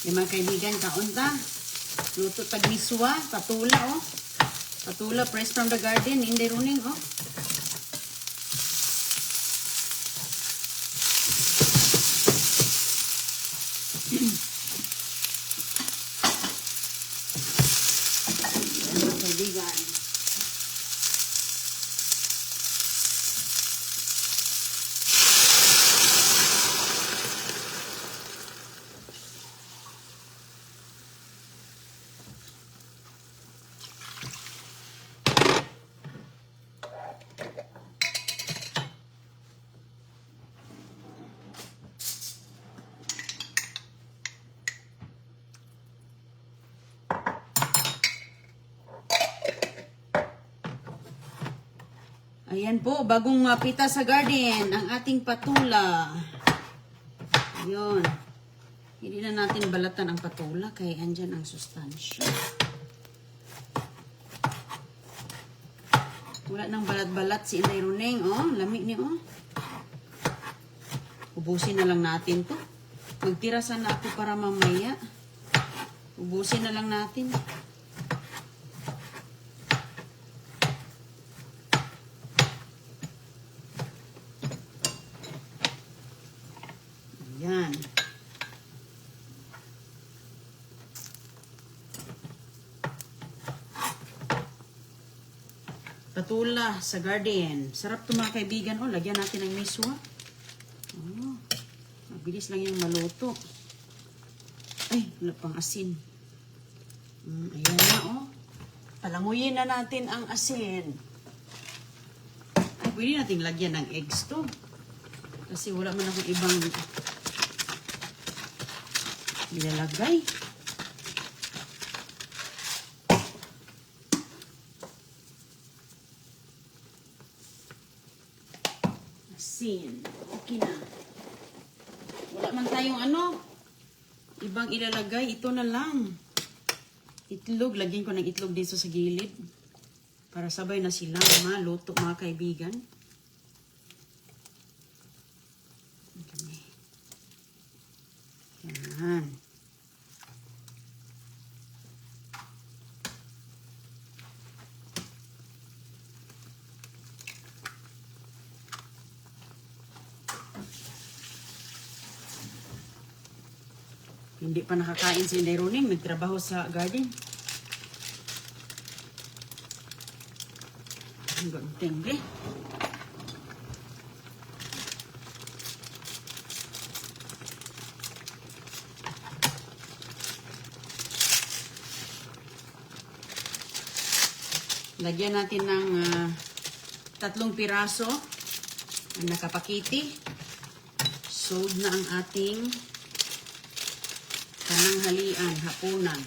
Mga kaibigan, kaunta. Luto tagmiswa, patula, oh. Patula, fresh from the garden, hindi runing, oh. Mga kaibigan. Ayan po, bagong pita sa garden, ang ating patula. Ayun. Hindi na natin balatan ang patula, kaya andyan ang sustansya. Wala nang balat-balat si Inday Runeng, oh. Lami niya, oh. Ubusin na lang natin to. Magtira sana ako para mamaya. Ubusin na lang natin. Yan. Patula sa garden. Sarap ito mga kaibigan. Oh, lagyan natin ng miswa. Oh, mabilis lang yung maluto. Ay, wala pang asin. Ayan na, oh. Palanguyin na natin ang asin. Ay, pwede natin lagyan ng eggs to. Kasi wala man akong ibang nilalagay. Asin. Okay na. Wala man tayong ibang ilalagay. Ito na lang. Itlog. Lagyan ko ng itlog dito sa gilid. Para sabay na sila maluto mga kaibigan. Yan. Hindi pa nakakain si Inday Runeng. Nagtrabaho sa garden. Ang ganteng, eh. Lagyan natin ng 3 piraso ang nakapakiti. Sold na ang ating pananghalian, hapunan.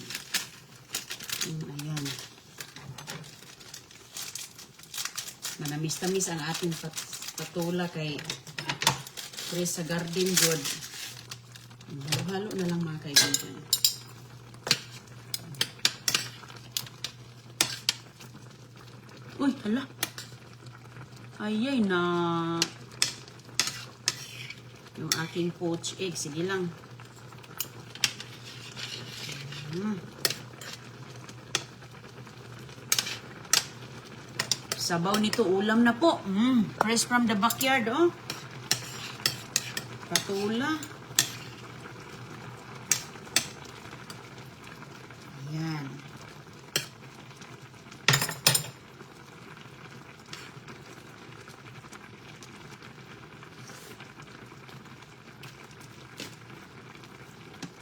Ayan. Manamis-tamis ang ating patula kay fresh sa garden good. Halo-halo na lang mga kaibigan. Uy, hala. Ayay na. Yung aking poached egg. Sige lang. Sabaw nito, ulam na po. Fresh from the backyard, oh. Patula. Ayan.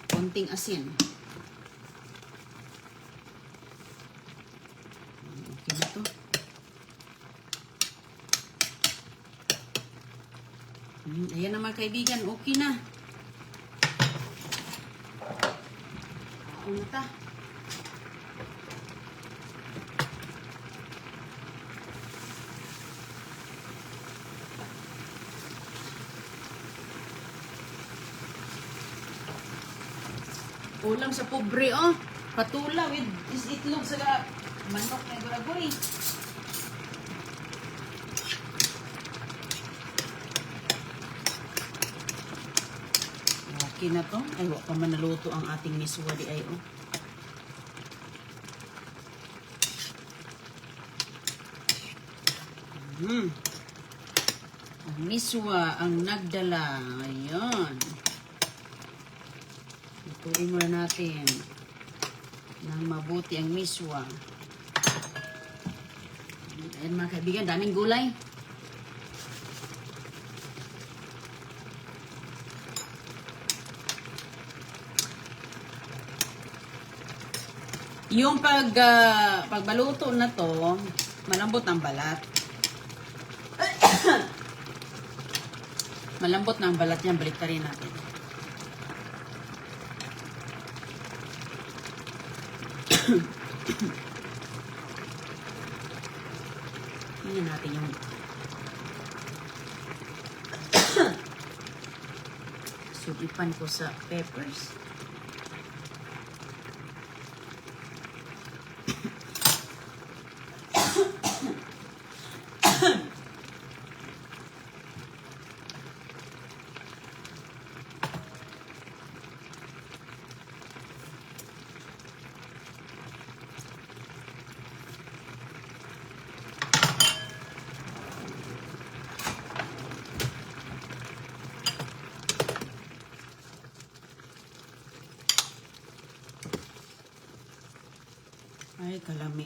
Konting asin. Okay na to. Ayan na mga kaibigan, okay na. Ano ta? Ulam sa pobre, oh. Patula with itlog sa manok na gulaguri. Okay na to. Ay, wala pa man naluto ang ating miswa di ay, oh. Ang miswa ang nagdala. Ayan. Ituloy muna natin nang mabuti ang miswa. Ayan mga kaibigan, daming gulay. Yung pagbaluto na to, malambot ang balat. Malambot na ang balat niyan, baliktarin natin. Tingnan natin yung sulipan ko sa peppers. Ay, kalami.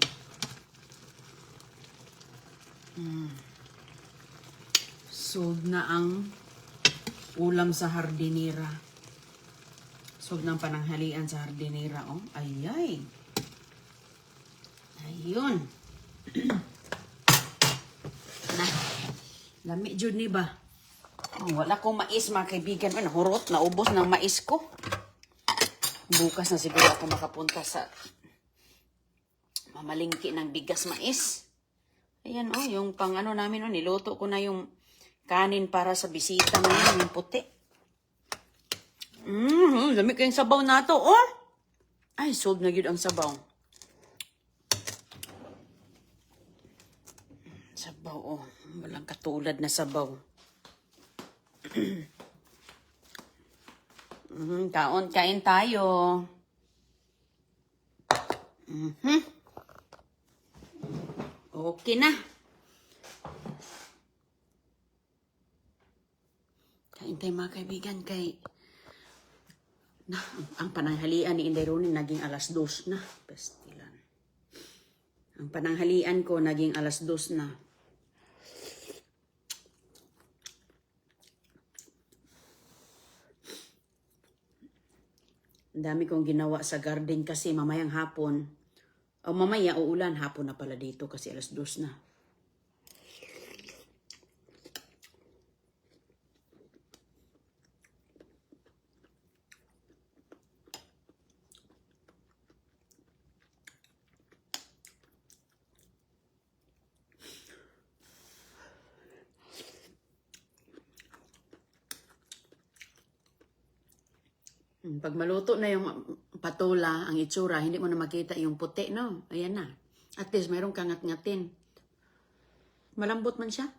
Sog na ang ulam sa hardinera. Sog ng pananghalian sa hardinera, oh. Ayay. Ayun. Na. Lami jud ni ba? Oh, wala kong mais, mga kaibigan. Ano, hurot, naubos ng mais ko. Bukas na siguro ako makapunta sa mamalingki ng bigas mais. Ayan, oh, yung pang ano namin, oh, niluto ko na yung kanin para sa bisita ngayon, yung puti. Dami kayong sabaw na to, oh. Ay, sold na yun ang sabaw. Sabaw, oh. Walang katulad na sabaw. Kain tayo. Okay na. Kain tayo mga kaibigan kay na, ang pananghalian ni Inday Ronin naging alas 2 na. Pestilan. Ang pananghalian ko naging alas 2 na. Ang dami kong ginawa sa garden kasi mamayang hapon. O mamaya uulan, hapon na pala dito kasi alas 2 na. Pag maluto na yung patula, ang itsura, hindi mo na makita yung puti, no? Ayan na. At least mayroong kangat-ngatin. Malambot man siya.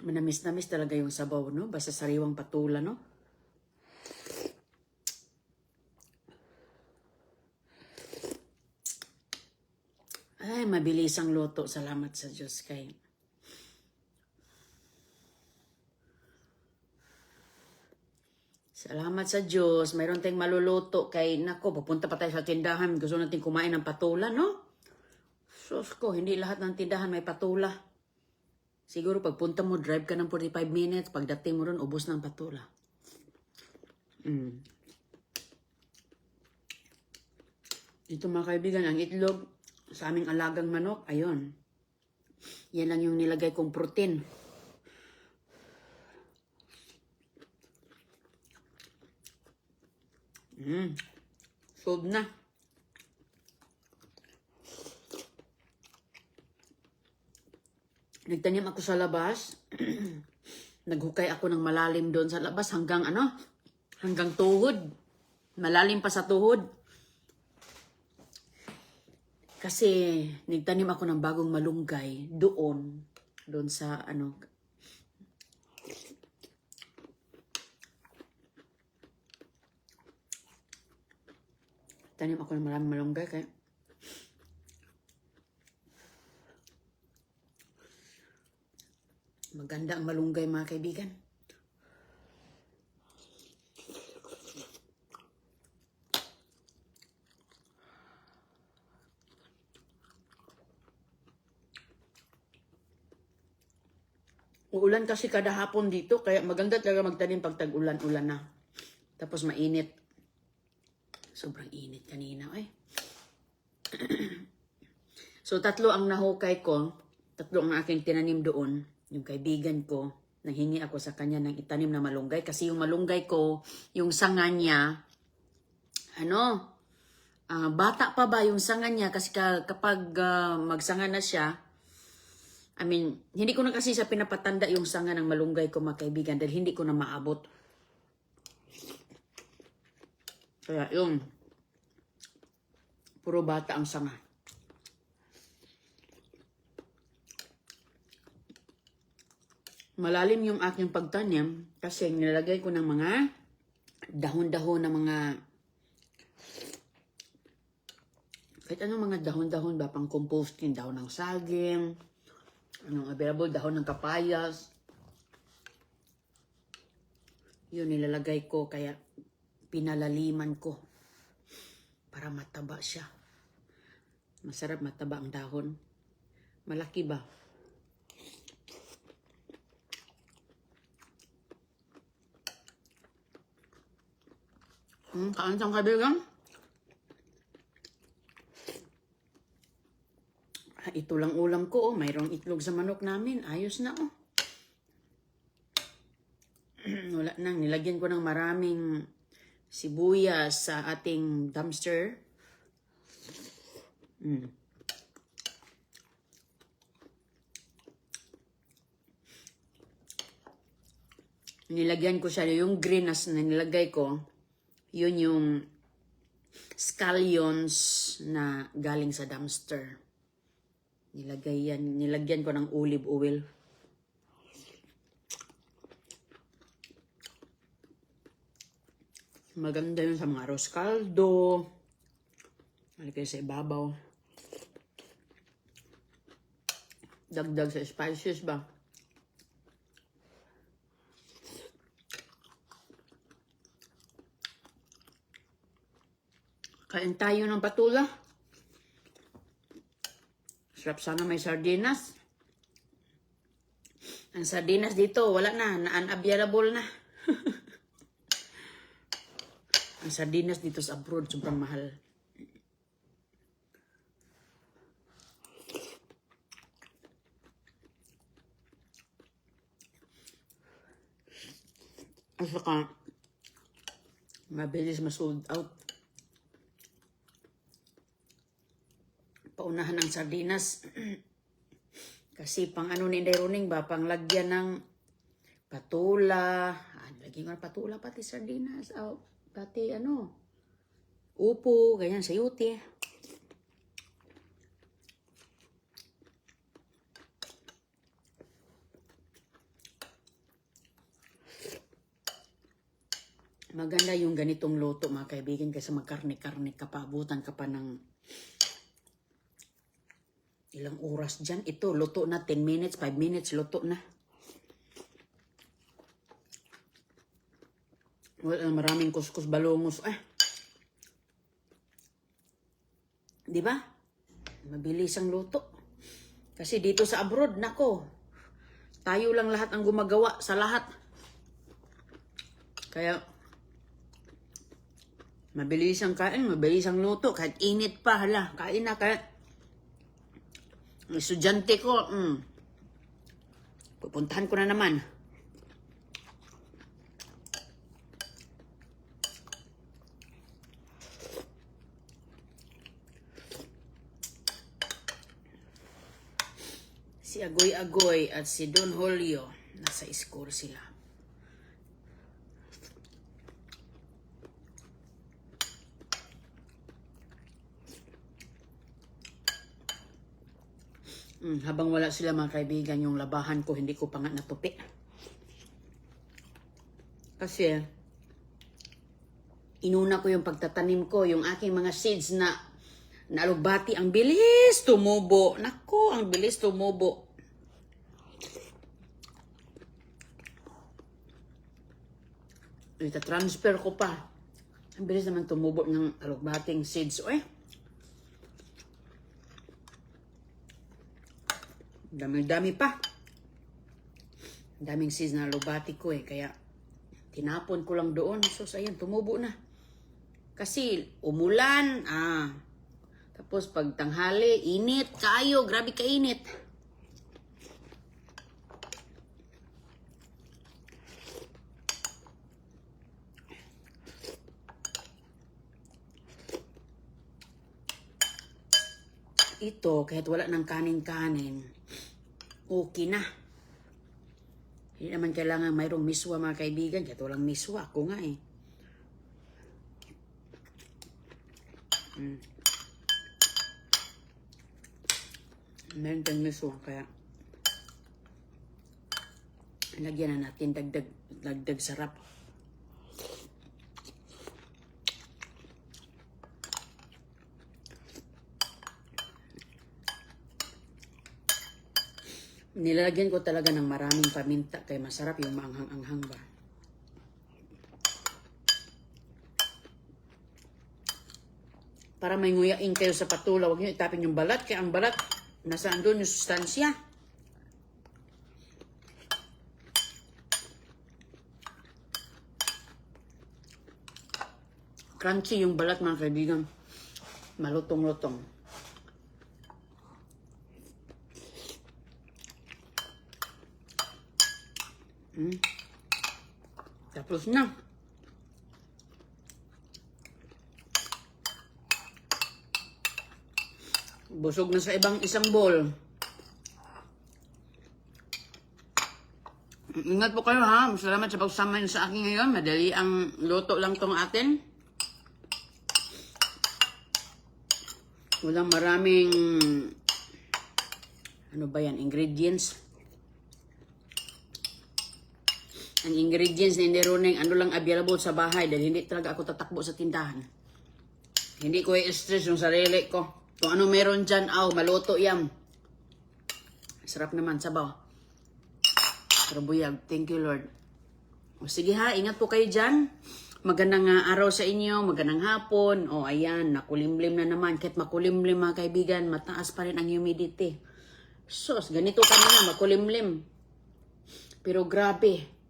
Manamis-namis talaga yung sabaw, no? Basta sariwang patula, no? Ay, mabilis ang luto. Salamat sa Diyos kay salamat sa Diyos. Mayroon tayong maluluto kay, nako, pupunta pa tayo sa tindahan. Gusto natin kumain ng patula, no? Sus ko, hindi lahat ng tindahan may patula. Siguro pagpunta mo, drive ka ng 45 minutes. Pagdating mo ron, ubos ng patula. Ito mga kaibigan, ang itlog sa aming alagang manok, ayun. Yan lang yung nilagay kong protein. Sold na. Nagtanim ako sa labas. Naghukay ako ng malalim doon sa labas hanggang ano? Hanggang tuhod. Malalim pa sa tuhod. Kasi nagtanim ako ng bagong malunggay doon sa ano. Tanim ako ng maraming malunggay kaya maganda ang malunggay, mga kaibigan. Uulan kasi kada hapon dito, kaya maganda talaga magtanim pag tag-ulan-ulan na. Tapos mainit. Sobrang init kanina. Ay. So, 3 ang nahukay ko. 3 ang aking tinanim doon. Yung kaibigan ko, nanghingi ako sa kanya ng itanim na malunggay. Kasi yung malunggay ko, yung sanga niya, bata pa ba yung sanga niya? Kasi kapag magsanga na siya, hindi ko na kasi sa pinapatanda yung sanga ng malunggay ko, mga kaibigan, dahil hindi ko na maabot. Kaya yun, puro bata ang sanga. Malalim yung aking pagtanim kasi nilagay ko ng mga dahon-dahon ng mga kahit anong mga dahon-dahon ba, pang composting, dahon ng saging, anong available, dahon ng kapayas. Yun, nilalagay ko, kaya pinalaliman ko para mataba siya. Masarap mataba ang dahon. Malaki ba? Kaantang kaibigan? Ito lang ulam ko, oh. Mayroong itlog sa manok namin. Ayos na, oh. Wala nang, nilagyan ko ng maraming sibuyas sa ating dumpster. Nilagyan ko siya, yung green na nilagay ko, yun yung scallions na galing sa dumpster. Nilagyan ko ng olive oil. Maganda yun sa mga arroz caldo. Malagay sa ibabaw. Dagdag sa spices ba? Kain tayo ng patula. Sarap sana may sardinas. Ang sardinas dito, wala na. Unavailable na. Ang sardinas dito sa abroad, sobrang mahal. At saka, mabilis ma-sold out. Paunahan ng sardinas. Kasi pang ano ni Inday Roning ba, pang lagyan ng patula. Lagyan ko ng patula, pati sardinas. Pati upo, ganyan, sayuti. Maganda yung ganitong luto, mga kaibigan, kasi magkarne-karne ka pa, abutan ka pa ng ilang oras dyan. Ito, luto na 10 minutes, 5 minutes, luto na. Wala maraming kuskus balongos. Di ba? Mabilis ang luto. Kasi dito sa abroad, nako, tayo lang lahat ang gumagawa sa lahat. Kaya, mabilis ang kain, mabilis ang luto. Kahit init pa, hala, kain na. Kahit estudyante ko, pupuntahan ko na naman. Si Agoy-Agoy at si Don Julio, nasa school sila. Habang wala sila mga kaibigan, yung labahan ko, hindi ko pa nga natupi. Kasi, inuna ko yung pagtatanim ko, yung aking mga seeds na alugbati, ang bilis tumubo. Nako, ang bilis tumubo. Ita-transfer ko pa. Ang bilis naman tumubo ng alugbating seeds. Dami-dami pa. Daming seeds na alugbati ko kaya tinapon ko lang doon. So, ayan, tumubo na. Kasi umulan, tapos pag tanghali, init, kayo, grabe kainit. Ito, kahit wala ng kanin-kanin, okay na. Hindi naman kailangan mayroong miswa mga kaibigan, kahit walang miswa, ako nga Meron tayong miswa, kaya lagyan na natin dagdag sarap. Nilalagyan ko talaga ng maraming paminta kaya masarap yung maanghang-anghang ba. Para may nguyain kayo sa patula, huwag nyo itapin yung balat, kaya ang balat, nasaan doon yung sustansya. Crunchy yung balat mga kaibigan. Malutong-lutong. Tapos na. Busog na sa isang bowl. Ingat po kayo ha. Salamat sa pagsama niyo sa akin ngayon. Madali ang luto lang tong atin. Walang maraming ingredients. Ang ingredients na hindi running, lang available sa bahay dahil hindi talaga ako tatakbo sa tindahan. Hindi ko i-stress yung sarili ko. Kung ano meron dyan, maluto yan. Sarap naman, sabaw. Karabuyag, thank you Lord. O sige ha, ingat po kayo dyan. Magandang araw sa inyo, magandang hapon. Ayan, nakulimlim na naman. Kahit makulimlim mga kaibigan, mataas pa rin ang humidity. Sos, ganito kanina, makulimlim. Pero grabe.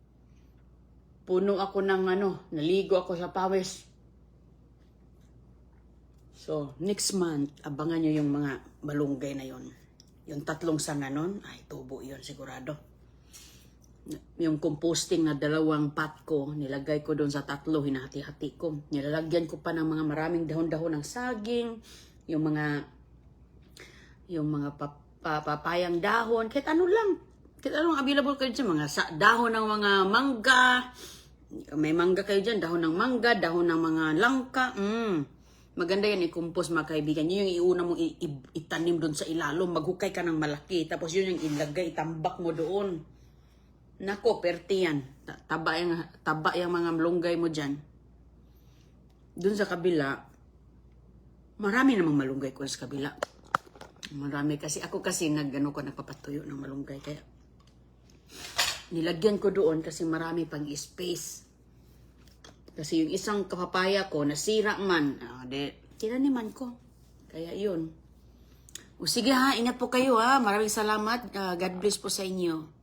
Puno ako ng naligo ako sa pawis. So, next month, abangan nyo yung mga malunggay na yon. Yung 3 sanga nun, tubo yun sigurado. Yung composting na 2 pot ko, nilagay ko doon sa 3, hinahati-hati ko. Nilalagyan ko pa ng mga maraming dahon-dahon ng saging, yung mga papayang dahon, kahit ano lang. Kahit anong available kayo dyan, mga dahon ng mga mangga. May mangga kayo dyan, dahon ng mangga, dahon ng mga langka. Maganda yan i-compose mga kaibigan. Yun yung iuna mong itanim doon sa ilalom. Maghukay ka ng malaki. Tapos yun yung ilagay, itambak mo doon. Nako, perti yan. Taba yung mga malunggay mo dyan. Doon sa kabila, marami namang malunggay ko sa kabila. Marami kasi. Ako kasi nagpapatuyo ng malunggay. Kaya nilagyan ko doon kasi marami pang space. Kasi yung isang kapapaya ko, nasira man. Tinaniman ko. Kaya yun. O sige ha, ingat po kayo ha. Maraming salamat. God bless po sa inyo.